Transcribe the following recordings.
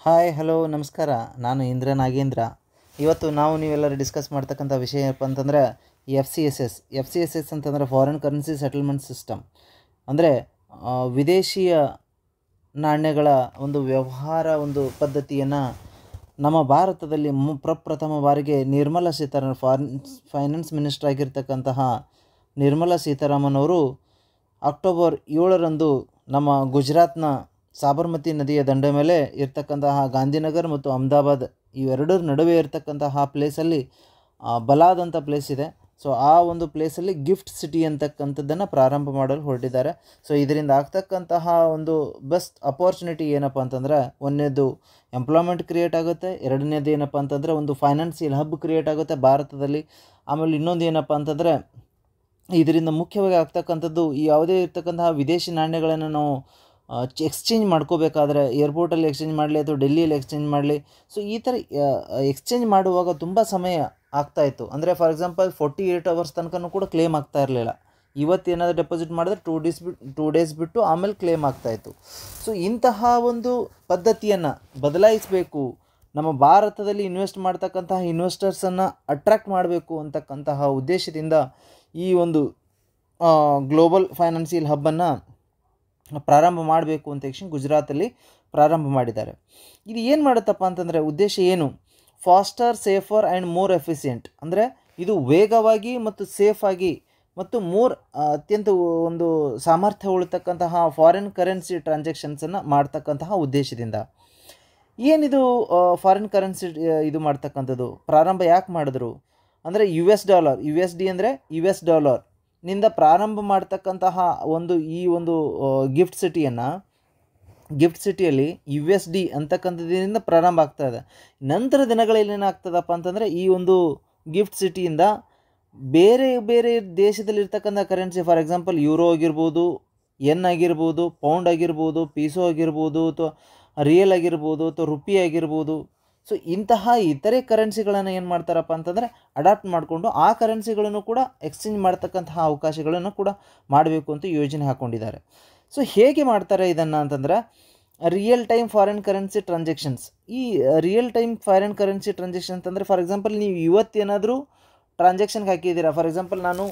Hi hello ನಮಸ್ಕಾರ. ನಾನು ಇಂದ್ರ ನಾಗೇಂದ್ರ. ಇವತ್ತು ನೀವೆಲ್ಲರೂ ಡಿಸ್ಕಸ್ ಮಾಡ್ತಕ್ಕಂಥ ವಿಷಯ ಏನಪ್ಪ ಅಂತಂದರೆ ಎಫ್ ಸಿ ಎಸ್ ಅಂತಂದರೆ ಫಾರಿನ್ ಕರೆನ್ಸಿ ಸೆಟಲ್ಮೆಂಟ್ ಸಿಸ್ಟಮ್. ಅಂದರೆ ವಿದೇಶೀಯ ನಾಣ್ಯಗಳ ಒಂದು ವ್ಯವಹಾರ ಒಂದು ಪದ್ಧತಿಯನ್ನು ನಮ್ಮ ಭಾರತದಲ್ಲಿ ಪ್ರಪ್ರಥಮ ಬಾರಿಗೆ ನಿರ್ಮಲಾ ಸೀತಾರಾಮನ್ ಫೈನಾನ್ಸ್ ಮಿನಿಸ್ಟರ್ ಆಗಿರ್ತಕ್ಕಂತಹ ನಿರ್ಮಲಾ ಸೀತಾರಾಮನ್ ಅವರು ಅಕ್ಟೋಬರ್ 7ರಂದು ನಮ್ಮ ಗುಜರಾತ್ನ ಸಾಬರ್ಮತಿ ನದಿಯ ದಂಡೆ ಮೇಲೆ ಇರ್ತಕ್ಕಂತಹ ಗಾಂಧಿನಗರ್ ಮತ್ತು ಅಹಮದಾಬಾದ್ ಇವೆರಡರ ನಡುವೆ ಇರ್ತಕ್ಕಂತಹ ಪ್ಲೇಸಲ್ಲಿ ಬಲಾದಂಥ ಪ್ಲೇಸ್ ಇದೆ. ಸೊ ಆ ಒಂದು ಪ್ಲೇಸಲ್ಲಿ ಗಿಫ್ಟ್ ಸಿಟಿ ಅಂತಕ್ಕಂಥದ್ದನ್ನು ಪ್ರಾರಂಭ ಮಾಡಲು ಹೊರಟಿದ್ದಾರೆ. ಸೊ ಇದರಿಂದ ಆಗ್ತಕ್ಕಂತಹ ಒಂದು ಬೆಸ್ಟ್ ಅಪಾರ್ಚುನಿಟಿ ಏನಪ್ಪ ಅಂತಂದರೆ, ಒಂದನೇದು ಎಂಪ್ಲಾಯ್ಮೆಂಟ್ ಕ್ರಿಯೇಟ್ ಆಗುತ್ತೆ, ಎರಡನೇದು ಏನಪ್ಪ ಅಂತಂದರೆ ಒಂದು ಫೈನಾನ್ಸಿಯಲ್ ಹಬ್ ಕ್ರಿಯೇಟ್ ಆಗುತ್ತೆ ಭಾರತದಲ್ಲಿ. ಆಮೇಲೆ ಇನ್ನೊಂದು ಏನಪ್ಪ ಅಂತಂದರೆ, ಇದರಿಂದ ಮುಖ್ಯವಾಗಿ ಆಗ್ತಕ್ಕಂಥದ್ದು ಈ ಯಾವುದೇ ಇರ್ತಕ್ಕಂತಹ ವಿದೇಶಿ ನಾಣ್ಯಗಳನ್ನು ನಾವು ಎಕ್ಸ್ಚೇಂಜ್ ಮಾಡ್ಕೋಬೇಕಾದ್ರೆ ಏರ್ಪೋರ್ಟಲ್ಲಿ ಎಕ್ಸ್ಚೇಂಜ್ ಮಾಡಲಿ ಅಥವಾ ಡೆಲ್ಲಿಯಲ್ಲಿ ಎಕ್ಸ್ಚೇಂಜ್ ಮಾಡಲಿ, ಸೊ ಈ ಥರ ಎಕ್ಸ್ಚೇಂಜ್ ಮಾಡುವಾಗ ತುಂಬ ಸಮಯ ಆಗ್ತಾಯಿತ್ತು. ಅಂದರೆ ಫಾರ್ ಎಕ್ಸಾಂಪಲ್ 48 ಅವರ್ಸ್ ತನಕ ಕೂಡ ಕ್ಲೇಮ್ ಆಗ್ತಾ ಇರಲಿಲ್ಲ. ಇವತ್ತೇನಾದರೂ ಡೆಪಾಸಿಟ್ ಮಾಡಿದ್ರೆ 2 ಡೇಸ್ ಬಿಟ್ಟು ಆಮೇಲೆ ಕ್ಲೇಮ್ ಆಗ್ತಾಯಿತ್ತು. ಸೊ ಇಂತಹ ಒಂದು ಪದ್ಧತಿಯನ್ನು ಬದಲಾಯಿಸಬೇಕು, ನಮ್ಮ ಭಾರತದಲ್ಲಿ ಇನ್ವೆಸ್ಟ್ ಮಾಡ್ತಕ್ಕಂತಹ ಇನ್ವೆಸ್ಟರ್ಸನ್ನು ಅಟ್ರ್ಯಾಕ್ಟ್ ಮಾಡಬೇಕು ಅಂತಕ್ಕಂತಹ ಉದ್ದೇಶದಿಂದ ಈ ಒಂದು ಗ್ಲೋಬಲ್ ಫೈನಾನ್ಸಿಯಲ್ ಹಬ್ಬನ್ನು ಪ್ರಾರಂಭ ಮಾಡಬೇಕು ಅಂತ ಗುಜರಾತಲ್ಲಿ ಪ್ರಾರಂಭ ಮಾಡಿದ್ದಾರೆ. ಇದು ಏನು ಮಾಡುತ್ತಪ್ಪ ಅಂತಂದರೆ, ಉದ್ದೇಶ ಏನು? Faster, safer and more efficient. ಅಂದರೆ ಇದು ವೇಗವಾಗಿ ಮತ್ತು ಸೇಫಾಗಿ ಮತ್ತು ಅತ್ಯಂತ ಒಂದು ಸಾಮರ್ಥ್ಯ ಉಳಿತಕ್ಕಂತಹ ಫಾರಿನ್ ಕರೆನ್ಸಿ ಟ್ರಾನ್ಸಾಕ್ಷನ್ಸನ್ನು ಮಾಡ್ತಕ್ಕಂತಹ ಉದ್ದೇಶದಿಂದ. ಏನಿದು ಫಾರಿನ್ ಕರೆನ್ಸಿ ಇದು ಮಾಡ್ತಕ್ಕಂಥದ್ದು ಪ್ರಾರಂಭ ಯಾಕೆ ಮಾಡಿದ್ರು ಅಂದರೆ, US ಡಿ ಅಂದರೆ US$ ನಿಂದ ಪ್ರಾರಂಭ ಮಾಡ್ತಕ್ಕಂತಹ ಈ ಒಂದು ಗಿಫ್ಟ್ ಸಿಟಿಯಲ್ಲಿ USD ಅಂತಕ್ಕಂಥದ್ರಿಂದ ಪ್ರಾರಂಭ ಆಗ್ತಾ ಇದೆ. ನಂತರ ದಿನಗಳಲ್ಲಿ ಏನಾಗ್ತದಪ್ಪ ಅಂತಂದರೆ, ಈ ಒಂದು ಗಿಫ್ಟ್ ಸಿಟಿಯಿಂದ ಬೇರೆ ಬೇರೆ ದೇಶದಲ್ಲಿರ್ತಕ್ಕಂಥ ಕರೆನ್ಸಿ, ಫಾರ್ ಎಕ್ಸಾಂಪಲ್ ಯೂರೋ ಆಗಿರ್ಬೋದು, ಯೆನ್ ಆಗಿರ್ಬೋದು, ಪೌಂಡ್ ಆಗಿರ್ಬೋದು, ಪೀಸೋ ಆಗಿರ್ಬೋದು, ಅಥವಾ ರಿಯಲ್ ಆಗಿರ್ಬೋದು, ಅಥವಾ ರುಪಿ ಆಗಿರ್ಬೋದು. ಸೊ ಇಂತಹ ಇತರೆ ಕರೆನ್ಸಿಗಳನ್ನು ಏನು ಮಾಡ್ತಾರಪ್ಪ ಅಂತಂದರೆ ಅಡಾಪ್ಟ್ ಮಾಡಿಕೊಂಡು ಆ ಕರೆನ್ಸಿಗಳನ್ನು ಕೂಡ ಎಕ್ಸ್ಚೇಂಜ್ ಮಾಡ್ತಕ್ಕಂತಹ ಅವಕಾಶಗಳನ್ನು ಕೂಡ ಮಾಡಬೇಕು ಅಂತ ಯೋಜನೆ ಹಾಕ್ಕೊಂಡಿದ್ದಾರೆ. ಸೊ ಹೇಗೆ ಮಾಡ್ತಾರೆ ಇದನ್ನು ಅಂತಂದರೆ, real time foreign currency transactions. ಈ real time foreign currency transaction ಅಂತಂದರೆ, ಫಾರ್ ಎಕ್ಸಾಂಪಲ್ ನೀವು ಇವತ್ತೇನಾದರೂ ಟ್ರಾನ್ಸಾಕ್ಷನ್ಗೆ ಹಾಕಿದ್ದೀರಾ. ಫಾರ್ ಎಕ್ಸಾಂಪಲ್ ನಾನು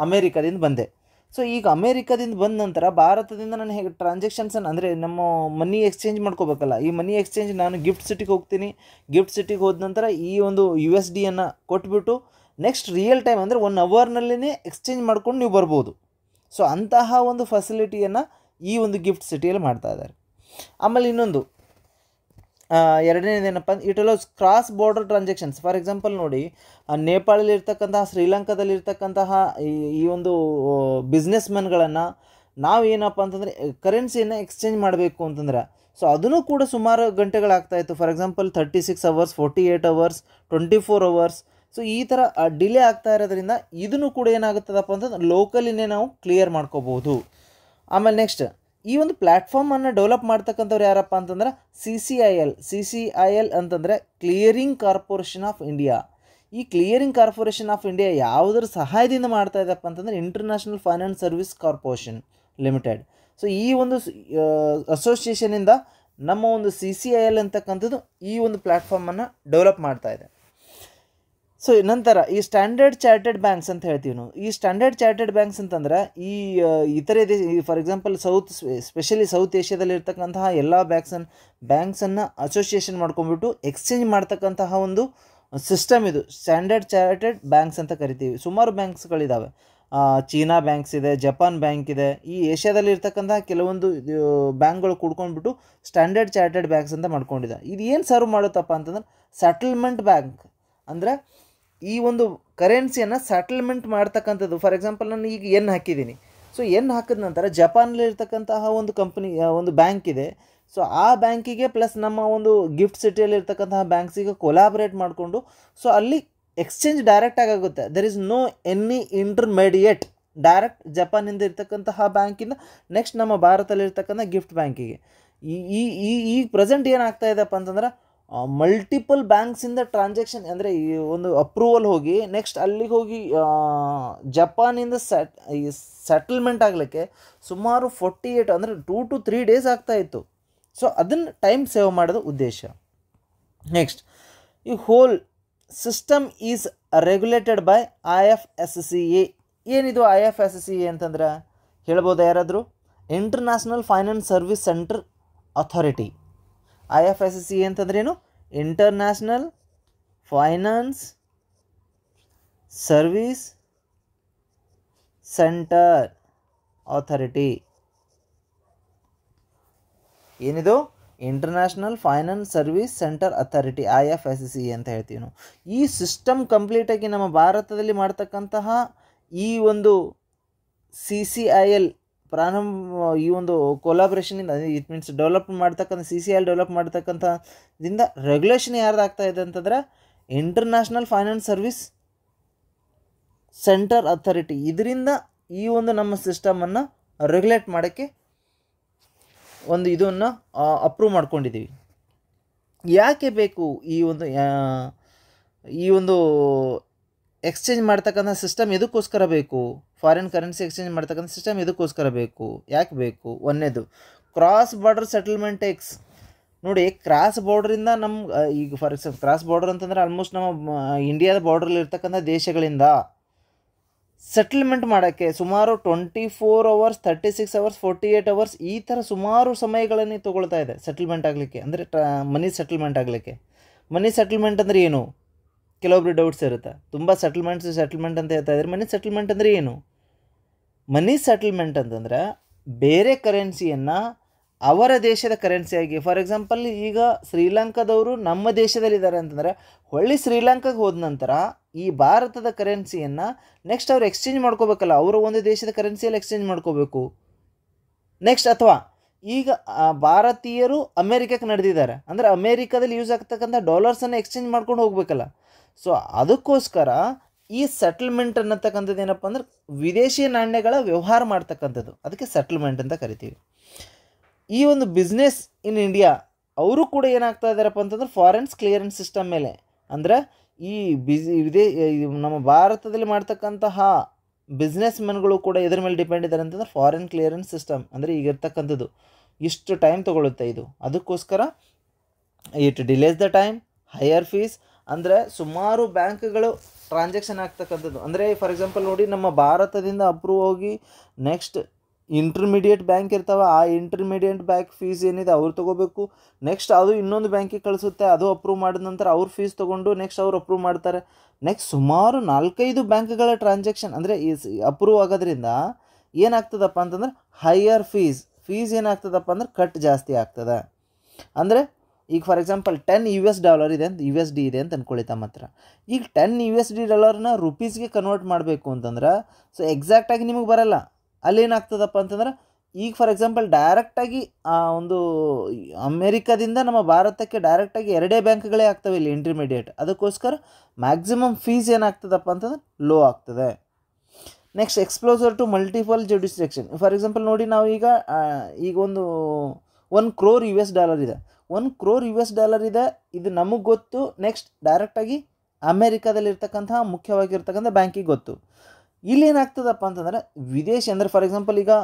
ಅಮೇರಿಕಾದಿಂದ ಬಂದೆ. ಸೊ ಈಗ ಅಮೇರಿಕಾದಿಂದ ಬಂದ ನಂತರ ಭಾರತದಿಂದ ನಾನು ಹೇಗೆ ಟ್ರಾನ್ಸಾಕ್ಷನ್ಸನ್ನು ಅಂದರೆ ನಮ್ಮ ಮನಿ ಎಕ್ಸ್ಚೇಂಜ್ ಮಾಡ್ಕೋಬೇಕಲ್ಲ. ಈ ಮನಿ ಎಕ್ಸ್ಚೇಂಜ್ ನಾನು ಗಿಫ್ಟ್ ಸಿಟಿಗೆ ಹೋಗ್ತೀನಿ. ಗಿಫ್ಟ್ ಸಿಟಿಗೆ ಹೋದ ನಂತರ ಈ ಒಂದು USD ಕೊಟ್ಬಿಟ್ಟು ನೆಕ್ಸ್ಟ್ ರಿಯಲ್ ಟೈಮ್ ಅಂದರೆ 1 ಅವರ್ನಲ್ಲೇ ಎಕ್ಸ್ಚೇಂಜ್ ಮಾಡ್ಕೊಂಡು ನೀವು ಬರ್ಬೋದು. ಸೊ ಅಂತಹ ಒಂದು ಫೆಸಿಲಿಟಿಯನ್ನು ಈ ಒಂದು ಗಿಫ್ಟ್ ಸಿಟಿಯಲ್ಲಿ ಮಾಡ್ತಾ ಇದ್ದಾರೆ. ಆಮೇಲೆ ಇನ್ನೊಂದು ಎರಡನೇದೇನಪ್ಪ, it allows cross border transactions. For example ನೋಡಿ, ನೇಪಾಳಲ್ಲಿರ್ತಕ್ಕಂತಹ, ಶ್ರೀಲಂಕಾದಲ್ಲಿರ್ತಕ್ಕಂತಹ ಈ ಒಂದು ಬಿಸ್ನೆಸ್ ಮೆನ್ಗಳನ್ನು ನಾವೇನಪ್ಪ ಅಂತಂದರೆ ಕರೆನ್ಸಿಯನ್ನು ಎಕ್ಸ್ಚೇಂಜ್ ಮಾಡಬೇಕು ಅಂತಂದ್ರೆ, ಸೊ ಅದನ್ನು ಕೂಡ ಸುಮಾರು ಗಂಟೆಗಳಾಗ್ತಾಯಿತ್ತು. For example 36 hours, 48 hours, 24 hours. So ಈ ಥರ ಡಿಲೇ ಆಗ್ತಾ ಇರೋದ್ರಿಂದ ಇದನ್ನು ಕೂಡ ಏನಾಗುತ್ತದಪ್ಪ ಅಂತಂದ್ರೆ ಲೋಕಲಿನೇ ನಾವು ಕ್ಲಿಯರ್ ಮಾಡ್ಕೋಬೋದು. ಆಮೇಲೆ ನೆಕ್ಸ್ಟ್, ಈ ಒಂದು ಪ್ಲ್ಯಾಟ್ಫಾರ್ಮನ್ನು ಡೆವಲಪ್ ಮಾಡ್ತಕ್ಕಂಥವ್ರು ಯಾರಪ್ಪ ಅಂತಂದ್ರೆ CCIL ಅಂತಂದರೆ ಕ್ಲಿಯರಿಂಗ್ ಕಾರ್ಪೊರೇಷನ್ ಆಫ್ ಇಂಡಿಯಾ. ಈ ಕ್ಲಿಯರಿಂಗ್ ಕಾರ್ಪೊರೇಷನ್ ಆಫ್ ಇಂಡಿಯಾ ಯಾವುದರ ಸಹಾಯದಿಂದ ಮಾಡ್ತಾ ಇದೆಯಪ್ಪ ಅಂತಂದರೆ international finance service corporation limited. So ಈ ಒಂದು ಅಸೋಸಿಯೇಷನಿಂದ ನಮ್ಮ ಒಂದು CCIL ಅಂತಕ್ಕಂಥದ್ದು ಈ ಒಂದು ಪ್ಲ್ಯಾಟ್ಫಾರ್ಮನ್ನು ಡೆವಲಪ್ ಮಾಡ್ತಾ ಇದೆ. ಸೊ ನಂತರ ಈ ಸ್ಟ್ಯಾಂಡರ್ಡ್ ಚಾರ್ಟೆಡ್ ಬ್ಯಾಂಕ್ಸ್ ಅಂತ ಹೇಳ್ತೀವಿ ನಾವು. ಈ ಸ್ಟ್ಯಾಂಡರ್ಡ್ ಚಾರ್ಟೆಡ್ ಬ್ಯಾಂಕ್ಸ್ ಅಂತಂದರೆ ಈ ಇತರೆ ದೇಶ, ಫಾರ್ ಎಕ್ಸಾಂಪಲ್ ಸ್ಪೆಷಲಿ ಸೌತ್ ಏಷ್ಯಾದಲ್ಲಿರ್ತಕ್ಕಂತಹ ಎಲ್ಲ ಬ್ಯಾಂಕ್ಸನ್ನು ಅಸೋಸಿಯೇಷನ್ ಮಾಡ್ಕೊಂಡ್ಬಿಟ್ಟು ಎಕ್ಸ್ಚೇಂಜ್ ಮಾಡ್ತಕ್ಕಂತಹ ಒಂದು ಸಿಸ್ಟಮ್ ಇದು ಸ್ಟ್ಯಾಂಡರ್ಡ್ ಚಾರ್ಟೆಡ್ ಬ್ಯಾಂಕ್ಸ್ ಅಂತ ಕರಿತೀವಿ. ಸುಮಾರು ಬ್ಯಾಂಕ್ಸ್ಗಳಿದ್ದಾವೆ. ಚೀನಾ ಬ್ಯಾಂಕ್ಸ್ ಇದೆ, ಜಪಾನ್ ಬ್ಯಾಂಕ್ ಇದೆ. ಈ ಏಷ್ಯಾದಲ್ಲಿ ಇರ್ತಕ್ಕಂತಹ ಕೆಲವೊಂದು ಬ್ಯಾಂಕ್ಗಳು ಕೂಡ್ಕೊಂಡ್ಬಿಟ್ಟು ಸ್ಟ್ಯಾಂಡರ್ಡ್ ಚಾರ್ಟೆಡ್ ಬ್ಯಾಂಕ್ಸ್ ಅಂತ ಮಾಡ್ಕೊಂಡಿದೆ. ಇದು ಏನು ಸರ್ವ್ ಮಾಡುತ್ತಪ್ಪ ಅಂತಂದ್ರೆ, ಸೆಟಲ್ಮೆಂಟ್ ಬ್ಯಾಂಕ್. ಅಂದರೆ ಈ ಒಂದು ಕರೆನ್ಸಿಯನ್ನು ಸೆಟಲ್ಮೆಂಟ್ ಮಾಡ್ತಕ್ಕಂಥದ್ದು. ಫಾರ್ ಎಕ್ಸಾಂಪಲ್ ನಾನು ಈಗ ಯೆನ್ ಹಾಕಿದ್ದೀನಿ. ಸೊ ಯೆನ್ ಹಾಕಿದ ನಂತರ ಜಪಾನಲ್ಲಿರ್ತಕ್ಕಂತಹ ಒಂದು ಒಂದು ಬ್ಯಾಂಕ್ ಇದೆ. ಸೊ ಆ ಬ್ಯಾಂಕಿಗೆ ಪ್ಲಸ್ ನಮ್ಮ ಒಂದು ಗಿಫ್ಟ್ ಸಿಟಿಯಲ್ಲಿರ್ತಕ್ಕಂತಹ ಬ್ಯಾಂಕ್ಸಿಗೆ ಕೊಲಾಬ್ರೇಟ್ ಮಾಡಿಕೊಂಡು ಸೊ ಅಲ್ಲಿ ಎಕ್ಸ್ಚೇಂಜ್ ಡೈರೆಕ್ಟಾಗಿ ಆಗುತ್ತೆ. There is no any intermediate. Direct ಜಪಾನಿಂದ ಇರ್ತಕ್ಕಂತಹ ಬ್ಯಾಂಕಿಂದ ನೆಕ್ಸ್ಟ್ ನಮ್ಮ ಭಾರತದಲ್ಲಿರ್ತಕ್ಕಂಥ ಗಿಫ್ಟ್ ಬ್ಯಾಂಕಿಗೆ ಈ ಪ್ರೆಸೆಂಟ್ ಏನಾಗ್ತಾ ಇದೆಪ್ಪ ಅಂತಂದ್ರೆ, ಮಲ್ಟಿಪಲ್ ಬ್ಯಾಂಕ್ಸಿಂದ ಟ್ರಾನ್ಸಾಕ್ಷನ್ ಅಂದರೆ ಈ ಒಂದು ಅಪ್ರೂವಲ್ ಹೋಗಿ ನೆಕ್ಸ್ಟ್ ಅಲ್ಲಿಗೆ ಹೋಗಿ ಜಪಾನಿಂದ ಸೆಟಲ್ಮೆಂಟ್ ಆಗಲಿಕ್ಕೆ ಸುಮಾರು 48 ಅಂದರೆ 2 to 3 ಡೇಸ್ ಆಗ್ತಾಯಿತ್ತು. ಸೊ ಅದನ್ನು ಟೈಮ್ ಸೇವ್ ಮಾಡೋದು ಉದ್ದೇಶ. ನೆಕ್ಸ್ಟ್, ಈ whole system is regulated by IFSCA. ಏನಿದು IFSCA ಅಂತಂದ್ರೆ ಹೇಳ್ಬೋದಾ ಯಾರಾದರೂ? International finance service centre authority. IFSCA ಅಂತಂದ್ರೇನು? International finance service centre authority. ಏನಿದು? International finance service centre authority, IFSCA ಅಂತ ಹೇಳ್ತೀವಿ ನಾವು. ಈ ಸಿಸ್ಟಮ್ ಕಂಪ್ಲೀಟಾಗಿ ನಮ್ಮ ಭಾರತದಲ್ಲಿ ಮಾಡ್ತಕ್ಕಂತಹ ಈ ಒಂದು CCIL ಪ್ರಾರಂಭ, ಈ ಒಂದು ಕೊಲಾಬ್ರೇಷನಿಂದ, ಇಟ್ ಮೀನ್ಸ್ ಡೆವಲಪ್ ಮಾಡ್ತಕ್ಕಂಥ CCIL ಡೆವಲಪ್ ಮಾಡ್ತಕ್ಕಂಥದಿಂದ ರೆಗ್ಯುಲೇಷನ್ ಯಾರ್ದಾಗ್ತಾ ಇದೆ ಅಂತಂದ್ರೆ international finance service centre authority. ಇದರಿಂದ ಈ ಒಂದು ನಮ್ಮ ಸಿಸ್ಟಮನ್ನು ರೆಗ್ಯುಲೇಟ್ ಮಾಡೋಕ್ಕೆ ಒಂದು ಇದನ್ನು ಅಪ್ರೂವ್ ಮಾಡ್ಕೊಂಡಿದ್ದೀವಿ. ಯಾಕೆ ಬೇಕು ಈ ಒಂದು ಎಕ್ಸ್ಚೇಂಜ್ ಮಾಡ್ತಕ್ಕಂಥ ಸಿಸ್ಟಮ್? ಎದಕ್ಕೋಸ್ಕರ ಬೇಕು? ಫಾರಿನ್ ಕರೆನ್ಸಿ ಎಕ್ಸ್ಚೇಂಜ್ ಮಾಡ್ತಕ್ಕಂಥ ಸಿಸ್ಟಮ್ ಎದಕ್ಕೋಸ್ಕರ ಬೇಕು? ಯಾಕೆ ಬೇಕು? ಒಂದನೇದು ಕ್ರಾಸ್ ಬಾರ್ಡರ್ ಸೆಟಲ್ಮೆಂಟ್ ಟ್ಯಾಕ್ಸ್. ನೋಡಿ, ಕ್ರಾಸ್ ಬಾರ್ಡ್ರಿಂದ ನಮ್ಮ ಈಗ ಫಾರ್ ಎಕ್ಸಾಂಪಲ್ ಕ್ರಾಸ್ ಬಾರ್ಡರ್ ಅಂತಂದ್ರೆ ಆಲ್ಮೋಸ್ಟ್ ನಮ್ಮ ಇಂಡಿಯಾದ ಬಾರ್ಡ್ರಲ್ಲಿ ಇರ್ತಕ್ಕಂಥ ದೇಶಗಳಿಂದ ಸೆಟಲ್ಮೆಂಟ್ ಮಾಡೋಕ್ಕೆ ಸುಮಾರು 24 hours, 36 hours, 48 hours ಈ ಥರ ಸುಮಾರು ಸಮಯಗಳನ್ನು ತೊಗೊಳ್ತಾ ಇದೆ ಸೆಟಲ್ಮೆಂಟ್ ಆಗಲಿಕ್ಕೆ, ಅಂದರೆ ಮನಿ ಸೆಟಲ್ಮೆಂಟ್ ಆಗಲಿಕ್ಕೆ. ಮನಿ ಸೆಟಲ್ಮೆಂಟ್ ಅಂದರೆ ಏನು? ಕೆಲವೊಬ್ರು ಡೌಟ್ಸ್ ಇರುತ್ತೆ. ತುಂಬ ಸೆಟಲ್ಮೆಂಟ್ ಅಂತ ಹೇಳ್ತಾ ಇದ್ದಾರೆ. ಮನಿ ಸೆಟಲ್ಮೆಂಟ್ ಅಂದರೆ ಏನು? ಮನಿ ಸೆಟಲ್ಮೆಂಟ್ ಅಂತಂದರೆ ಬೇರೆ ಕರೆನ್ಸಿಯನ್ನು ಅವರ ದೇಶದ ಕರೆನ್ಸಿಯಾಗಿ, ಫಾರ್ ಎಕ್ಸಾಂಪಲ್ ಈಗ ಶ್ರೀಲಂಕಾದವರು ನಮ್ಮ ದೇಶದಲ್ಲಿದ್ದಾರೆ ಅಂತಂದರೆ ಹೊಳ್ಳಿ ಶ್ರೀಲಂಕಾಗೆ ಹೋದ ನಂತರ ಈ ಭಾರತದ ಕರೆನ್ಸಿಯನ್ನು ನೆಕ್ಸ್ಟ್ ಅವ್ರು ಎಕ್ಸ್ಚೇಂಜ್ ಮಾಡ್ಕೋಬೇಕಲ್ಲ, ಅವರು ಒಂದು ದೇಶದ ಕರೆನ್ಸಿಯಲ್ಲಿ ಎಕ್ಸ್ಚೇಂಜ್ ಮಾಡ್ಕೋಬೇಕು ನೆಕ್ಸ್ಟ್. ಅಥವಾ ಈಗ ಭಾರತೀಯರು ಅಮೇರಿಕಕ್ಕೆ ನಡೆದಿದ್ದಾರೆ ಅಂದರೆ ಅಮೇರಿಕಾದಲ್ಲಿ ಯೂಸ್ ಆಗ್ತಕ್ಕಂಥ ಡಾಲರ್ಸನ್ನು ಎಕ್ಸ್ಚೇಂಜ್ ಮಾಡ್ಕೊಂಡು ಹೋಗ್ಬೇಕಲ್ಲ. ಸೊ ಅದಕ್ಕೋಸ್ಕರ ಈ ಸೆಟಲ್ಮೆಂಟ್ ಅನ್ನತಕ್ಕಂಥದ್ದು ಏನಪ್ಪ ಅಂದ್ರೆ ವಿದೇಶಿ ನಾಣ್ಯಗಳ ವ್ಯವಹಾರ ಮಾಡ್ತಕ್ಕಂಥದ್ದು, ಅದಕ್ಕೆ ಸೆಟಲ್ಮೆಂಟ್ ಅಂತ ಕರಿತೀವಿ. ಈ ಒಂದು ಬಿಸ್ನೆಸ್ ಇನ್ ಇಂಡಿಯಾ ಅವರು ಕೂಡ ಏನಾಗ್ತಾ ಇದ್ದಾರಪ್ಪ ಅಂತಂದ್ರೆ ಫಾರೆನ್ಸ್ ಕ್ಲಿಯರೆನ್ಸ್ ಸಿಸ್ಟಮ್ ಮೇಲೆ, ಅಂದರೆ ಈ ನಮ್ಮ ಭಾರತದಲ್ಲಿ ಮಾಡ್ತಕ್ಕಂತಹ ಬಿಸ್ನೆಸ್ ಮೆನ್ಗಳು ಕೂಡ ಇದರ ಮೇಲೆ ಡಿಪೆಂಡ್ ಇದ್ದಾರೆ ಅಂತಂದ್ರೆ ಫಾರಿನ್ ಕ್ಲಿಯರೆನ್ಸ್ ಸಿಸ್ಟಮ್ ಅಂದರೆ ಈಗ ಇರ್ತಕ್ಕಂಥದ್ದು ಇಷ್ಟು ಟೈಮ್ ತೊಗೊಳುತ್ತೆ ಇದು. ಅದಕ್ಕೋಸ್ಕರ it delays the time, higher fees, ಅಂದರೆ ಸುಮಾರು ಬ್ಯಾಂಕ್ಗಳು ಟ್ರಾನ್ಸಾಕ್ಷನ್ ಆಗ್ತಕ್ಕಂಥದ್ದು. ಅಂದರೆ ಫಾರ್ ಎಕ್ಸಾಂಪಲ್ ನೋಡಿ, ನಮ್ಮ ಭಾರತದಿಂದ ಅಪ್ರೂವ್ ಹೋಗಿ ನೆಕ್ಸ್ಟ್ ಇಂಟರ್ಮೀಡಿಯೇಟ್ ಬ್ಯಾಂಕ್ ಇರ್ತಾವೆ, ಆ ಇಂಟರ್ಮೀಡಿಯೇಟ್ ಬ್ಯಾಂಕ್ ಫೀಸ್ ಏನಿದೆ ಅವ್ರು ತೊಗೋಬೇಕು. ನೆಕ್ಸ್ಟ್ ಅದು ಇನ್ನೊಂದು ಬ್ಯಾಂಕಿಗೆ ಕಳಿಸುತ್ತೆ, ಅದು ಅಪ್ರೂವ್ ಮಾಡಿದ ನಂತರ ಅವ್ರ ಫೀಸ್ ತೊಗೊಂಡು ನೆಕ್ಸ್ಟ್ ಅವ್ರು ಅಪ್ರೂವ್ ಮಾಡ್ತಾರೆ. ನೆಕ್ಸ್ಟ್ ಸುಮಾರು 4-5 ಬ್ಯಾಂಕ್ಗಳ ಟ್ರಾನ್ಸಾಕ್ಷನ್ ಅಂದರೆ ಈ ಅಪ್ರೂವ್ ಆಗೋದ್ರಿಂದ ಏನಾಗ್ತದಪ್ಪ ಅಂತಂದ್ರೆ ಹೈಯರ್ ಫೀಸ್ ಏನಾಗ್ತದಪ್ಪ ಅಂದ್ರೆ ಕಟ್ ಜಾಸ್ತಿ ಆಗ್ತದೆ. ಅಂದರೆ ಈಗ ಫಾರ್ ಎಕ್ಸಾಂಪಲ್ $10 ಇದೆ ಅಂತ USD ಇದೆ ಅಂತ ಅಂದ್ಕೊಳ್ಳಿ ತಮ್ಮ ಹತ್ರ. ಈಗ $10 ರುಪೀಸ್ಗೆ ಕನ್ವರ್ಟ್ ಮಾಡಬೇಕು ಅಂತಂದ್ರೆ ಸೊ ಎಕ್ಸಾಕ್ಟಾಗಿ ನಿಮಗೆ ಬರಲ್ಲ. ಅಲ್ಲೇನಾಗ್ತದಪ್ಪ ಅಂತಂದ್ರೆ ಈಗ ಫಾರ್ ಎಕ್ಸಾಂಪಲ್ ಡೈರೆಕ್ಟಾಗಿ ಒಂದು ಅಮೇರಿಕಾದಿಂದ ನಮ್ಮ ಭಾರತಕ್ಕೆ ಡೈರೆಕ್ಟಾಗಿ 2 ಬ್ಯಾಂಕ್ಗಳೇ ಆಗ್ತವೆ ಇಲ್ಲಿ ಇಂಟರ್ಮೀಡಿಯೇಟ್. ಅದಕ್ಕೋಸ್ಕರ ಮ್ಯಾಕ್ಸಿಮಮ್ ಫೀಸ್ ಏನಾಗ್ತದಪ್ಪ ಅಂತಂದ್ರೆ ಲೋ ಆಗ್ತದೆ. Next, exposure to multiple jurisdiction. For example ನೋಡಿ, ನಾವು ಈಗ ಒಂದು $1 crore ಇದೆ, $1 crore ಇದೆ, ಇದು ನಮಗೆ ಗೊತ್ತು. ನೆಕ್ಸ್ಟ್ ಡೈರೆಕ್ಟಾಗಿ ಅಮೇರಿಕಾದಲ್ಲಿರ್ತಕ್ಕಂಥ ಮುಖ್ಯವಾಗಿರ್ತಕ್ಕಂಥ ಬ್ಯಾಂಕಿಗೆ ಗೊತ್ತು. ಇಲ್ಲಿ ಏನಾಗ್ತದಪ್ಪ ಅಂತಂದರೆ ವಿದೇಶಿ ಅಂದರೆ ಫಾರ್ ಎಕ್ಸಾಂಪಲ್ ಈಗ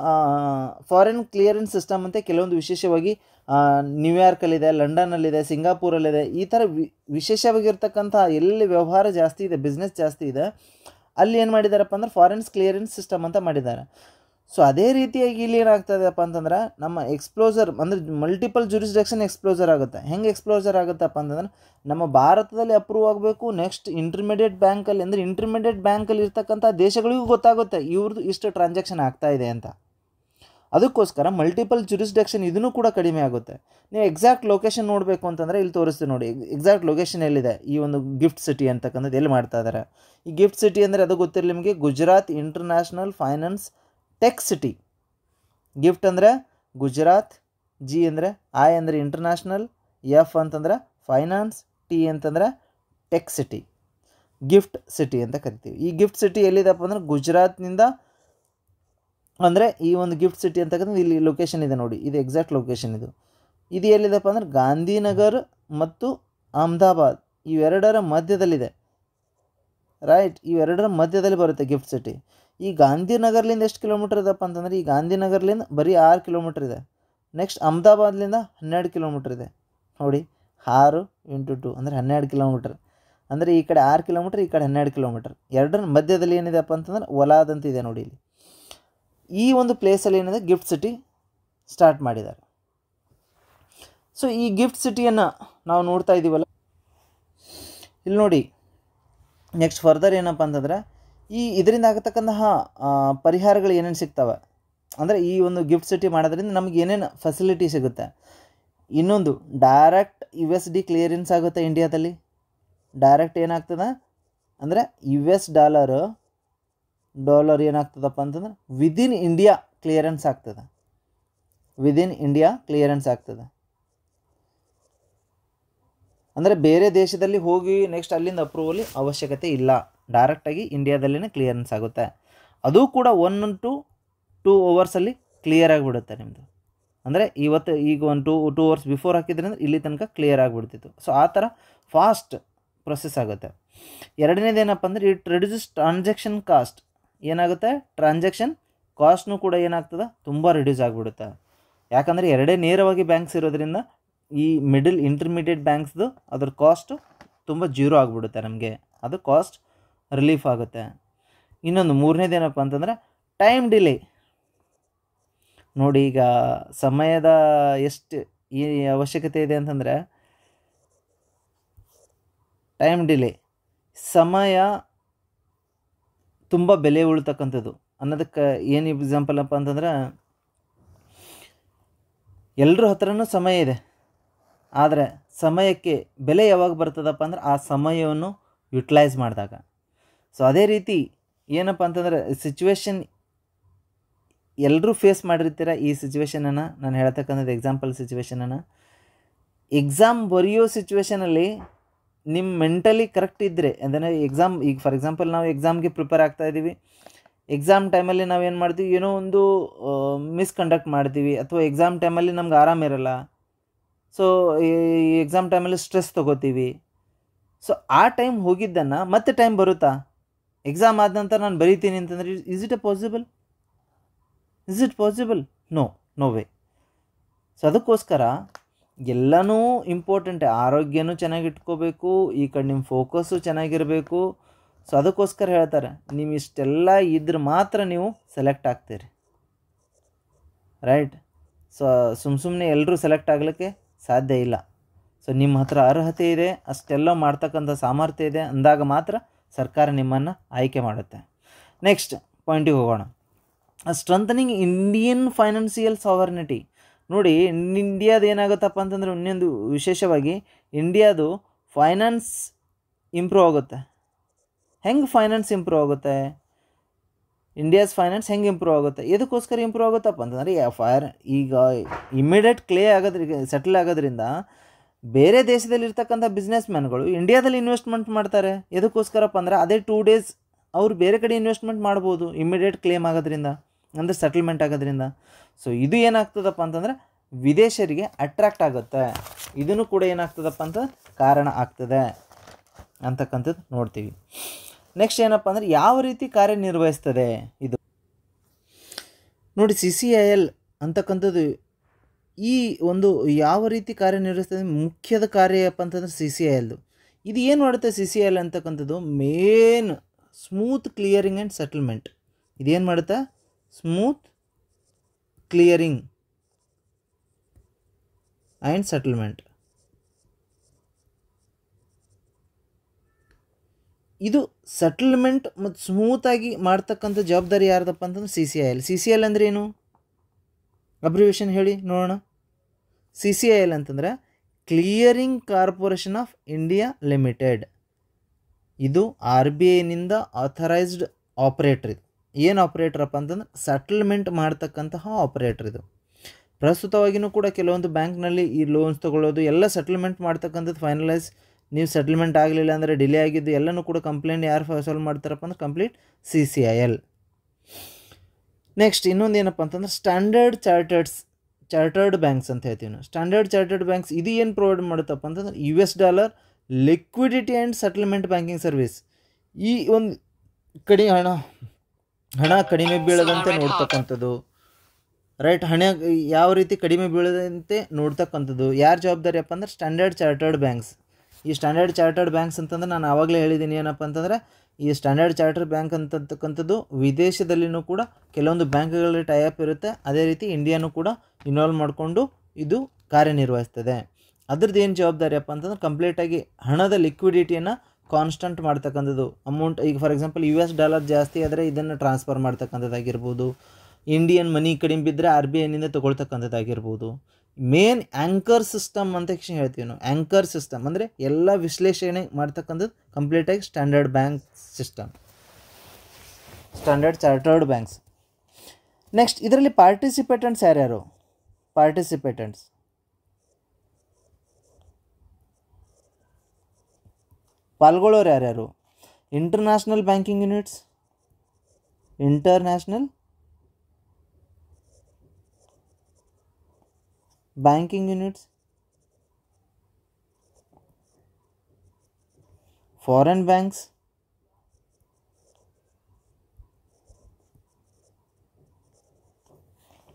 ಫಾರಿನ್ ಕ್ಲಿಯರೆನ್ಸ್ ಸಿಸ್ಟಮ್ ಅಂತ ಕೆಲವೊಂದು ವಿಶೇಷವಾಗಿ ನ್ಯೂಯಾರ್ಕಲ್ಲಿದೆ, ಲಂಡನ್ನಲ್ಲಿದೆ, ಸಿಂಗಾಪುರಲ್ಲಿದೆ. ಈ ಥರ ವಿಶೇಷವಾಗಿರ್ತಕ್ಕಂಥ ಎಲ್ಲಿ ವ್ಯವಹಾರ ಜಾಸ್ತಿ ಇದೆ, ಬಿಸ್ನೆಸ್ ಜಾಸ್ತಿ ಇದೆ, ಅಲ್ಲಿ ಏನು ಮಾಡಿದ್ದಾರಪ್ಪ ಅಂದ್ರೆ ಫಾರಿನ್ಸ್ ಕ್ಲಿಯರೆನ್ಸ್ ಸಿಸ್ಟಮ್ ಅಂತ ಮಾಡಿದ್ದಾರೆ. ಸೊ ಅದೇ ರೀತಿಯಾಗಿ ಇಲ್ಲಿ ಏನಾಗ್ತದಪ್ಪ ಅಂತಂದ್ರೆ ನಮ್ಮ ಎಕ್ಸ್ಪ್ಲೋಸರ್ ಅಂದರೆ ಮಲ್ಟಿಪಲ್ ಜುರಿಸ್ಡಿಕ್ಷನ್ ಎಕ್ಸ್ಪ್ಲೋಸರ್ ಆಗುತ್ತೆ. ಹೆಂಗೆ ಎಕ್ಸ್ಪ್ಲೋಸರ್ ಆಗುತ್ತಪ್ಪ ಅಂತಂದ್ರೆ ನಮ್ಮ ಭಾರತದಲ್ಲಿ ಅಪ್ರೂವ್ ಆಗಬೇಕು. ನೆಕ್ಸ್ಟ್ ಇಂಟರ್ಮೀಡಿಯೇಟ್ ಬ್ಯಾಂಕಲ್ಲಿ ಅಂದರೆ ಇಂಟರ್ಮೀಡಿಯೇಟ್ ಬ್ಯಾಂಕಲ್ಲಿ ಇರ್ತಕ್ಕಂಥ ದೇಶಗಳಿಗೂ ಗೊತ್ತಾಗುತ್ತೆ ಇವ್ರದ್ದು ಇಷ್ಟು ಟ್ರಾನ್ಸಾಕ್ಷನ್ ಆಗ್ತಾ ಇದೆ ಅಂತ. ಅದಕ್ಕೋಸ್ಕರ ಮಲ್ಟಿಪಲ್ ಜುರಿಸ್ಡಿಕ್ಷನ್ ಇದನ್ನು ಕೂಡ ಕಡಿಮೆ ಆಗುತ್ತೆ. ನೀವು ಎಕ್ಸಾಕ್ಟ್ ಲೊಕೇಶನ್ ನೋಡಬೇಕು ಅಂತಂದರೆ ಇಲ್ಲಿ ತೋರಿಸ್ತೀವಿ ನೋಡಿ, ಎಕ್ಸಾಕ್ಟ್ ಲೊಕೇಶನ್ ಎಲ್ಲಿದೆ ಈ ಒಂದು ಗಿಫ್ಟ್ ಸಿಟಿ ಅಂತಕ್ಕಂಥದ್ದು ಎಲ್ಲಿ ಮಾಡ್ತಾ ಇದ್ದಾರೆ. ಈ ಗಿಫ್ಟ್ ಸಿಟಿ ಅಂದರೆ ಅದು ಗೊತ್ತಿರಲಿ ನಿಮಗೆ, Gujarat international finance tech city. Gift ಅಂದರೆ ಗುಜರಾತ್, G ಅಂದರೆ I ಅಂದರೆ ಇಂಟರ್ನ್ಯಾಷನಲ್, F ಅಂತಂದ್ರೆ ಫೈನಾನ್ಸ್, T ಅಂತಂದ್ರೆ ಟೆಕ್ ಸಿಟಿ, ಗಿಫ್ಟ್ ಸಿಟಿ ಅಂತ ಕರಿತೀವಿ. ಈ ಗಿಫ್ಟ್ ಸಿಟಿ ಎಲ್ಲಿದೆಪ್ಪ ಅಂದ್ರೆ ಗುಜರಾತ್ನಿಂದ, ಅಂದರೆ ಈ ಒಂದು ಗಿಫ್ಟ್ ಸಿಟಿ ಅಂತಕ್ಕಂಥದ್ದು ಇಲ್ಲಿ ಲೊಕೇಶನ್ ಇದೆ ನೋಡಿ, ಇದು ಎಕ್ಸಾಕ್ಟ್ ಲೊಕೇಶನ್ ಇದು ಎಲ್ಲಿದೆಪ್ಪ ಅಂದ್ರೆ ಗಾಂಧಿನಗರ್ ಮತ್ತು ಅಹಮದಾಬಾದ್ ಇವೆರಡರ ಮಧ್ಯದಲ್ಲಿದೆ. ರೈಟ್, ಇವೆರಡರ ಮಧ್ಯದಲ್ಲಿ ಬರುತ್ತೆ ಗಿಫ್ಟ್ ಸಿಟಿ. ಈ ಗಾಂಧಿನಗರ್ಲಿಂದ ಎಷ್ಟು ಕಿಲೋಮೀಟರ್ ಇದಪ್ಪ ಅಂತಂದರೆ ಈ ಗಾಂಧಿನಗರ್ಲಿಂದ ಬರೀ 6 ಕಿಲೋಮೀಟರ್ ಇದೆ. ನೆಕ್ಸ್ಟ್ ಅಹಮದಾಬಾದ್ಲಿಂದ 12 ಕಿಲೋಮೀಟ್ರ್ ಇದೆ ನೋಡಿ. 6 × 2 ಅಂದರೆ 12 ಕಿಲೋಮೀಟ್ರ್. ಅಂದರೆ ಈ ಕಡೆ 6 ಕಿಲೋಮೀಟ್ರ್, ಈ ಕಡೆ 12 ಕಿಲೋಮೀಟ್ರ್. ಎರಡರ ಮಧ್ಯದಲ್ಲಿ ಏನಿದೆಪ್ಪ ಅಂತಂದ್ರೆ ವಲಾದಂತಿದೆ ನೋಡಿ ಇಲ್ಲಿ. ಈ ಒಂದು ಪ್ಲೇಸಲ್ಲಿ ಏನಿದೆ ಗಿಫ್ಟ್ ಸಿಟಿ ಸ್ಟಾರ್ಟ್ ಮಾಡಿದ್ದಾರೆ. ಸೊ ಈ ಗಿಫ್ಟ್ ಸಿಟಿಯನ್ನು ನಾವು ನೋಡ್ತಾ ಇದ್ದೀವಲ್ಲ, ಇಲ್ಲಿ ನೋಡಿ. ನೆಕ್ಸ್ಟ್ ಫರ್ದರ್ ಏನಪ್ಪ ಅಂತಂದ್ರೆ ಇದರಿಂದ ಆಗತಕ್ಕಂತಹ ಪರಿಹಾರಗಳು ಏನೇನು ಸಿಗ್ತವೆ ಅಂದರೆ ಈ ಒಂದು ಗಿಫ್ಟ್ ಸಿಟಿ ಮಾಡೋದ್ರಿಂದ ನಮ್ಗೆ ಏನೇನು ಫೆಸಿಲಿಟಿ ಸಿಗುತ್ತೆ. ಇನ್ನೊಂದು ಡೈರೆಕ್ಟ್ USD ಕ್ಲಿಯರೆನ್ಸ್ ಆಗುತ್ತೆ ಇಂಡಿಯಾದಲ್ಲಿ. ಡೈರೆಕ್ಟ್ ಏನಾಗ್ತದೆ ಅಂದರೆ US ಡಾಲರ್ ಏನಾಗ್ತದಪ್ಪ ಅಂತಂದ್ರೆ ವಿದಿನ್ ಇಂಡಿಯಾ ಕ್ಲಿಯರೆನ್ಸ್ ಆಗ್ತದೆ. ವಿದಿನ್ ಇಂಡಿಯಾ ಕ್ಲಿಯರೆನ್ಸ್ ಆಗ್ತದೆ ಅಂದರೆ ಬೇರೆ ದೇಶದಲ್ಲಿ ಹೋಗಿ ನೆಕ್ಸ್ಟ್ ಅಲ್ಲಿಂದ ಅಪ್ರೂವಲ್ ಅವಶ್ಯಕತೆ ಇಲ್ಲ. ಡೈರೆಕ್ಟಾಗಿ ಇಂಡಿಯಾದಲ್ಲೇ ಕ್ಲಿಯರೆನ್ಸ್ ಆಗುತ್ತೆ. ಅದು ಕೂಡ 1 to 2 ಅವರ್ಸಲ್ಲಿ ಕ್ಲಿಯರ್ ಆಗಿಬಿಡುತ್ತೆ ನಿಮ್ಮದು. ಅಂದರೆ ಇವತ್ತು ಈಗ ಒಂದು 2 ಅವರ್ಸ್ ಬಿಫೋರ್ ಹಾಕಿದ್ರಿಂದ ಇಲ್ಲಿ ತನಕ ಕ್ಲಿಯರ್ ಆಗಿಬಿಡ್ತಿತ್ತು. ಸೊ ಆ ಥರ ಫಾಸ್ಟ್ ಪ್ರೊಸೆಸ್ ಆಗುತ್ತೆ. ಎರಡನೇದೇನಪ್ಪ ಅಂದರೆ ಇಟ್ ರಿಡ್ಯೂಸಸ್ ಟ್ರಾನ್ಸಾಕ್ಷನ್ ಕಾಸ್ಟ್. ಏನಾಗುತ್ತೆ, ಟ್ರಾನ್ಸಾಕ್ಷನ್ ಕಾಸ್ಟ್ನೂ ಕೂಡ ಏನಾಗ್ತದೆ, ತುಂಬ ರಿಡ್ಯೂಸ್ ಆಗಿಬಿಡುತ್ತೆ. ಯಾಕಂದರೆ ಎರಡೇ ನೇರವಾಗಿ ಬ್ಯಾಂಕ್ಸ್ ಇರೋದ್ರಿಂದ ಈ ಮಿಡಲ್ ಇಂಟರ್ಮೀಡಿಯೇಟ್ ಬ್ಯಾಂಕ್ಸ್ದು ಅದ್ರ ಕಾಸ್ಟ್ ತುಂಬ ಜೀರೋ ಆಗಿಬಿಡುತ್ತೆ ನಮಗೆ. ಅದು ಕಾಸ್ಟ್ ರಿಲೀಫ್ ಆಗುತ್ತೆ. ಇನ್ನೊಂದು ಮೂರನೇದೇನಪ್ಪ ಅಂತಂದರೆ ಟೈಮ್ ಡಿಲೇ ನೋಡಿ. ಈಗ ಸಮಯದ ಎಷ್ಟು ಈ ಅವಶ್ಯಕತೆ ಇದೆ ಅಂತಂದರೆ ಟೈಮ್ ಡಿಲೇ, ಸಮಯ ತುಂಬ ಬೆಲೆ ಉಳ್ತಕ್ಕಂಥದ್ದು ಅನ್ನೋದಕ್ಕೆ ಏನು ಎಕ್ಸಾಂಪಲ್ ಅಪ್ಪ ಅಂತಂದ್ರೆ ಎಲ್ಲರ ಹತ್ರನೂ ಸಮಯ ಇದೆ, ಆದರೆ ಸಮಯಕ್ಕೆ ಬೆಲೆ ಯಾವಾಗ ಬರ್ತದಪ್ಪ ಅಂದ್ರೆ ಆ ಸಮಯವನ್ನು ಯುಟಿಲೈಸ್ ಮಾಡಿದಾಗ. ಸೊ ಅದೇ ರೀತಿ ಏನಪ್ಪ ಅಂತಂದ್ರೆ ಸಿಚುವೇಶನ್ ಎಲ್ಲರೂ ಫೇಸ್ ಮಾಡಿರ್ತೀರ. ಈ ಸಿಚುವೇಶನನ್ನು ನಾನು ಹೇಳ್ತಕ್ಕಂಥದ್ದು ಎಕ್ಸಾಂಪಲ್ ಸಿಚುವೇಶನನ್ನು. ಎಕ್ಸಾಮ್ ಬರೆಯೋ ಸಿಚುವೇಶನಲ್ಲಿ ನಿಮ್ಮ ಮೆಂಟಲಿ ಕರೆಕ್ಟ್ ಇದ್ದರೆ ಅಂದರೆ ಎಕ್ಸಾಮ್ ಈಗ ಫಾರ್ ಎಕ್ಸಾಂಪಲ್ ನಾವು ಎಕ್ಸಾಮ್ಗೆ ಪ್ರಿಪೇರ್ ಆಗ್ತಾಯಿದ್ದೀವಿ. ಎಕ್ಸಾಮ್ ಟೈಮಲ್ಲಿ ನಾವೇನು ಮಾಡ್ತೀವಿ, ಏನೋ ಒಂದು ಮಿಸ್ಕಂಡಕ್ಟ್ ಮಾಡ್ತೀವಿ, ಅಥವಾ ಎಕ್ಸಾಮ್ ಟೈಮಲ್ಲಿ ನಮ್ಗೆ ಆರಾಮಿರಲ್ಲ. ಸೊ ಈ ಎಕ್ಸಾಮ್ ಟೈಮಲ್ಲಿ ಸ್ಟ್ರೆಸ್ ತೊಗೋತೀವಿ. ಸೊ ಆ ಟೈಮ್ ಹೋಗಿದ್ದನ್ನು ಮತ್ತೆ ಟೈಮ್ ಬರುತ್ತಾ, ಎಕ್ಸಾಮ್ ಆದ ನಂತರ ನಾನು ಬರೀತೀನಿ ಅಂತಂದರೆ is it possible? No way. So ಅದಕ್ಕೋಸ್ಕರ ಎಲ್ಲನೂ ಇಂಪಾರ್ಟೆಂಟೇ. ಆರೋಗ್ಯನೂ ಚೆನ್ನಾಗಿ ಇಟ್ಕೋಬೇಕು, ಈ ಕಡೆ ನಿಮ್ಮ ಫೋಕಸ್ಸು ಚೆನ್ನಾಗಿರಬೇಕು. ಸೊ ಅದಕ್ಕೋಸ್ಕರ ಹೇಳ್ತಾರೆ, ನೀವು ಇಷ್ಟೆಲ್ಲ ಇದ್ರೆ ಮಾತ್ರ ನೀವು ಸೆಲೆಕ್ಟ್ ಆಗ್ತೀರಿ, ರೈಟ್? ಸೊ ಸುಮ್ಮನೆ ಎಲ್ಲರೂ ಸೆಲೆಕ್ಟ್ ಆಗಲಿಕ್ಕೆ ಸಾಧ್ಯ ಇಲ್ಲ. ಸೊ ನಿಮ್ಮ ಹತ್ರ ಅರ್ಹತೆ ಇದೆ, ಅಷ್ಟೆಲ್ಲ ಮಾಡ್ತಕ್ಕಂಥ ಸಾಮರ್ಥ್ಯ ಇದೆ ಅಂದಾಗ ಮಾತ್ರ ಸರ್ಕಾರ ನಿಮ್ಮನ್ನು ಆಯ್ಕೆ ಮಾಡುತ್ತೆ. ನೆಕ್ಸ್ಟ್ ಪಾಯಿಂಟಿಗೆ ಹೋಗೋಣ. Strengthening Indian financial sovereignty. ನೋಡಿ, ಇಂಡಿಯಾದ ಏನಾಗುತ್ತಪ್ಪ ಅಂತಂದರೆ ಇನ್ನೊಂದು ವಿಶೇಷವಾಗಿ ಇಂಡಿಯಾದು ಫೈನಾನ್ಸ್ ಇಂಪ್ರೂವ್ ಆಗುತ್ತೆ. ಹೆಂಗೆ ಫೈನಾನ್ಸ್ ಇಂಪ್ರೂವ್ ಆಗುತ್ತೆ? ಇಂಡಿಯಾಸ್ ಫೈನಾನ್ಸ್ ಹೆಂಗೆ ಇಂಪ್ರೂವ್ ಆಗುತ್ತೆ? ಎದಕ್ಕೋಸ್ಕರ ಇಂಪ್ರೂವ್ ಆಗುತ್ತಪ್ಪ ಅಂತಂದರೆ ಈಗ ಇಮ್ಮಿಡಿಯೇಟ್ ಸೆಟಲ್ ಆಗೋದ್ರಿಂದ ಬೇರೆ ದೇಶದಲ್ಲಿರ್ತಕ್ಕಂಥ ಬಿಸ್ನೆಸ್ ಮ್ಯಾನ್ಗಳು ಇಂಡಿಯಾದಲ್ಲಿ ಇನ್ವೆಸ್ಟ್ಮೆಂಟ್ ಮಾಡ್ತಾರೆ. ಎದಕ್ಕೋಸ್ಕರಪ್ಪ ಅಂದರೆ ಅದೇ 2 days ಅವರು ಬೇರೆ ಕಡೆ ಇನ್ವೆಸ್ಟ್ಮೆಂಟ್ ಮಾಡ್ಬೋದು ಇಮ್ಮಿಡಿಯೇಟ್ ಕ್ಲೇಮ್ ಆಗೋದ್ರಿಂದ, ಅಂದರೆ ಸೆಟಲ್ಮೆಂಟ್ ಆಗೋದ್ರಿಂದ. ಸೊ ಇದು ಏನಾಗ್ತದಪ್ಪ ಅಂತಂದರೆ ವಿದೇಶರಿಗೆ ಅಟ್ರಾಕ್ಟ್ ಆಗುತ್ತೆ. ಇದನ್ನು ಕೂಡ ಏನಾಗ್ತದಪ್ಪ ಅಂತ ಕಾರಣ ಆಗ್ತದೆ ಅಂತಕ್ಕಂಥದ್ದು ನೋಡ್ತೀವಿ. ನೆಕ್ಸ್ಟ್ ಏನಪ್ಪ ಅಂದರೆ ಯಾವ ರೀತಿ ಕಾರ್ಯನಿರ್ವಹಿಸ್ತದೆ ಇದು ನೋಡಿ. CCIL ಅಂತಕ್ಕಂಥದ್ದು ಈ ಒಂದು ಯಾವ ರೀತಿ ಕಾರ್ಯನಿರ್ವಹಿಸ್ತದೆ, ಮುಖ್ಯದ ಕಾರ್ಯಪ್ಪ ಅಂತಂದ್ರೆ CCILದು. ಇದು ಏನು ಮಾಡುತ್ತೆ CCIL ಅಂತಕ್ಕಂಥದ್ದು? Main smooth clearing and settlement. ಇದೇನು ಮಾಡುತ್ತೆ? Smooth clearing and settlement. ಇದು ಸೆಟಲ್ಮೆಂಟ್ ಮತ್ತು ಸ್ಮೂತಾಗಿ ಮಾಡ್ತಕ್ಕಂಥ ಜವಾಬ್ದಾರಿ ಯಾರ್ದಪ್ಪ ಅಂತಂದ್ರೆ CCIL. CCIL ಅಂದರೆ ಏನು? ಅಬ್ರಿವೇಷನ್ ಹೇಳಿ ನೋಡೋಣ. CCIL ಅಂತಂದರೆ clearing corporation of India limited. ಇದು RBIನಿಂದ ಆಥರೈಸ್ಡ್ ಆಪ್ರೇಟರ್. ಇದು ಏನು ಆಪ್ರೇಟ್ರಪ್ಪ ಅಂತಂದ್ರೆ ಸೆಟಲ್ಮೆಂಟ್ ಮಾಡ್ತಕ್ಕಂತಹ ಆಪ್ರೇಟರ್. ಇದು ಪ್ರಸ್ತುತವಾಗಿಯೂ ಕೂಡ ಕೆಲವೊಂದು ಬ್ಯಾಂಕ್ನಲ್ಲಿ ಈ ಲೋನ್ಸ್ ತೊಗೊಳ್ಳೋದು ಎಲ್ಲ ಸೆಟಲ್ಮೆಂಟ್ ಮಾಡ್ತಕ್ಕಂಥದ್ದು ಫೈನಲೈಸ್. ನೀವು ಸೆಟಲ್ಮೆಂಟ್ ಆಗಲಿಲ್ಲ ಅಂದರೆ ಡಿಲೇ ಆಗಿದ್ದು ಎಲ್ಲನೂ ಕೂಡ ಕಂಪ್ಲೇಂಟ್ ಯಾರು ಸಾಲ್ವ್ ಮಾಡ್ತಾರಪ್ಪ ಅಂದ್ರೆ ಕಂಪ್ಲೀಟ್ CCIL. ನೆಕ್ಸ್ಟ್ ಇನ್ನೊಂದು ಏನಪ್ಪ ಅಂತಂದ್ರೆ ಚಾರ್ಟರ್ಡ್ ಬ್ಯಾಂಕ್ಸ್ ಅಂತ ಹೇಳ್ತೀವಿ ನಾವು. ಸ್ಟ್ಯಾಂಡರ್ಡ್ ಚಾರ್ಟರ್ಡ್ ಬ್ಯಾಂಕ್ಸ್ ಇದು ಏನು ಪ್ರೊವೈಡ್ ಮಾಡುತ್ತಪ್ಪ ಅಂತಂದ್ರೆ $, liquidity and settlement banking service. ಈ ಒಂದು ಕಡೆ ಹಣ ಕಡಿಮೆ ಬೀಳದಂತೆ ನೋಡ್ತಕ್ಕಂಥದ್ದು. ರೈಟ್, ಹಣ ಯಾವ ರೀತಿ ಕಡಿಮೆ ಬೀಳದಂತೆ ನೋಡ್ತಕ್ಕಂಥದ್ದು ಯಾರು ಜವಾಬ್ದಾರಿಯಪ್ಪ ಅಂದ್ರೆ ಸ್ಟ್ಯಾಂಡರ್ಡ್ ಚಾರ್ಟರ್ಡ್ ಬ್ಯಾಂಕ್ಸ್. ಈ ಸ್ಟ್ಯಾಂಡರ್ಡ್ ಚಾರ್ಟರ್ಡ್ ಬ್ಯಾಂಕ್ಸ್ ಅಂತಂದ್ರೆ ನಾನು ಆವಾಗಲೇ ಹೇಳಿದ್ದೀನಿ ಏನಪ್ಪ ಅಂತಂದರೆ, ಈ ಸ್ಟ್ಯಾಂಡರ್ಡ್ ಚಾರ್ಟರ್ಡ್ ಬ್ಯಾಂಕ್ ಅಂತಕ್ಕಂಥದ್ದು ವಿದೇಶದಲ್ಲಿನೂ ಕೂಡ ಕೆಲವೊಂದು ಬ್ಯಾಂಕ್ಗಳಲ್ಲಿ ಟೈಅಪ್ ಇರುತ್ತೆ, ಅದೇ ರೀತಿ ಇಂಡಿಯಾನೂ ಕೂಡ ಇನ್ವಾಲ್ವ್ ಮಾಡಿಕೊಂಡು ಇದು ಕಾರ್ಯನಿರ್ವಹಿಸ್ತದೆ. ಅದ್ರದ್ದು ಏನು ಜವಾಬ್ದಾರಿಯಪ್ಪ ಅಂತಂದ್ರೆ ಕಂಪ್ಲೀಟಾಗಿ ಹಣದ ಲಿಕ್ವಿಡಿಟಿಯನ್ನು ಕಾನ್ಸ್ಟಂಟ್ ಮಾಡ್ತಕ್ಕಂಥದ್ದು. ಅಮೌಂಟ್ ಈಗ ಫಾರ್ ಎಕ್ಸಾಂಪಲ್ $US ಜಾಸ್ತಿ ಆದರೆ ಇದನ್ನು ಟ್ರಾನ್ಸ್ಫರ್ ಮಾಡ್ತಕ್ಕಂಥದ್ದಾಗಿರ್ಬೋದು, ಇಂಡಿಯನ್ ಮನಿ ಕಡಿಮೆ ಬಿದ್ದರೆ RBIನಿಂದ ತೊಗೊಳ್ತಕ್ಕಂಥದ್ದಾಗಿರ್ಬೋದು. ಮೇನ್ ಆ್ಯಂಕರ್ ಸಿಸ್ಟಮ್ ಅಂತ ಹೇಳ್ತೀವಿ ನಾವು. ಆ್ಯಂಕರ್ ಸಿಸ್ಟಮ್ ಅಂದರೆ ಎಲ್ಲ ವಿಶ್ಲೇಷಣೆ ಮಾಡ್ತಕ್ಕಂಥದ್ದು ಕಂಪ್ಲೀಟಾಗಿ standard bank system, standard chartered banks. Next ಇದರಲ್ಲಿ ಪಾರ್ಟಿಸಿಪೇಟೆಂಟ್ಸ್ ಯಾರ್ಯಾರು? ಪಾರ್ಟಿಸಿಪೇಟೆಂಟ್ಸ್ ಪಾಲ್ಗೊಳ್ಳೋರು ಯಾರ್ಯಾರು? International banking units, international banking units, foreign banks,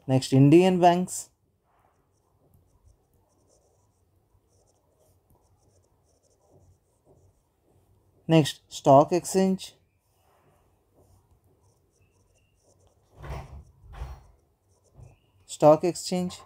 next Indian banks, next stock exchange, stock exchange